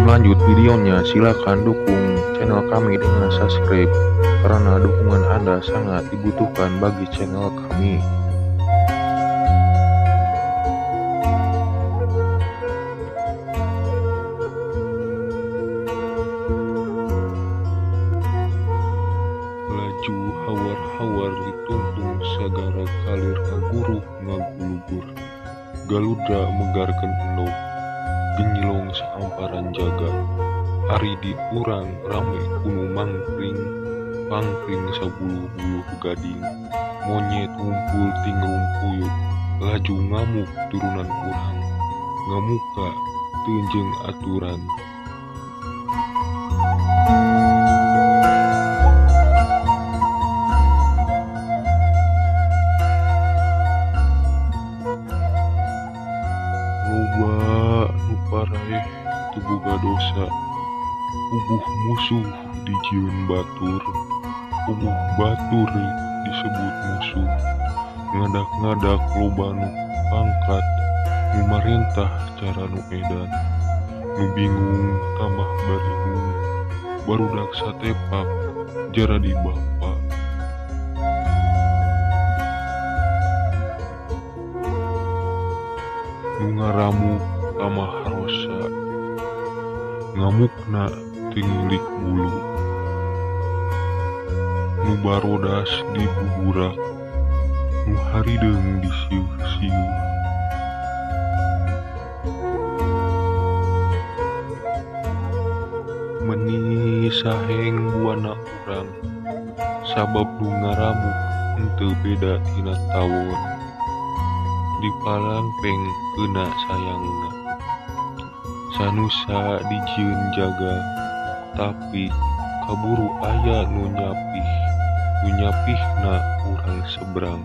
lanjut videonya, silakan dukung channel kami dengan subscribe, karena dukungan Anda sangat dibutuhkan bagi channel kami. Laju hawar-hawar ditungtung sagara kalir kaguruh ngagulugur, galudra megarkeun endog, genyilong saamparan jaga. Ari di urang rame kuno mangkring, pangkring sabuluh-buluh gading, monyet ngumpul ting rumpuyuk, laju ngamuk turunan urang, ngamuka teunjeng aturan. Loba nu paraeh teu boga dosa, puguh musuh dijieun batur, puguh batur disebut musuh, ngadak-ngadak loba nu pangkat, nu marentah cara nu edan, nu bingung tambah baringung, barudak satepak jara di bapa. Nu ngaramuk tamah rosa, ngamukna teu ngilik bulu, nu barodas di buburak, nu harideung di sieuh-sieuh. Meuni saheng buana urang, sabab nu ngaramuk henteu beda tina tawon, dipalangpeng keuna sayangna. Sanusa dijieun jaga, tapi kaburu aya nu nyapihna urang seberang.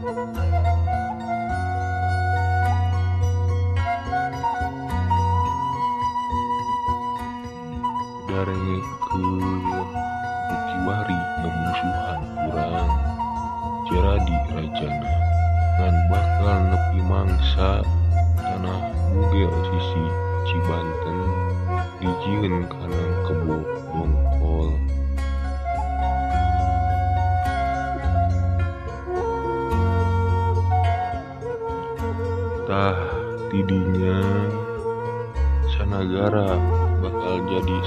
Darengekeun Bukiwari ngamusuhan urang, jaradi rajana, ngan bakal nepi mangsa tanah Bugel sisi Cibanten, dijieun kana kebo dongkol. Tah tidinya sanagara bakal jadi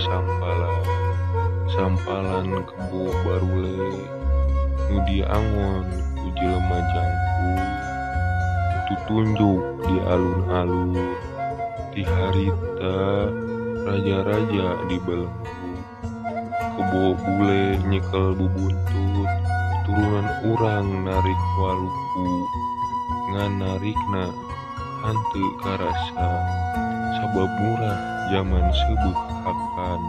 sampalan kebo barule nu diangon ku jelema jangkung, tutunjuk di alun-alun, ti harita raja-raja dibelenggu, kebo bule nyekel bubuntut, turunan urang narik waluku, ngan narikna hanteu karasa, sabab murah zaman seubeuh akan.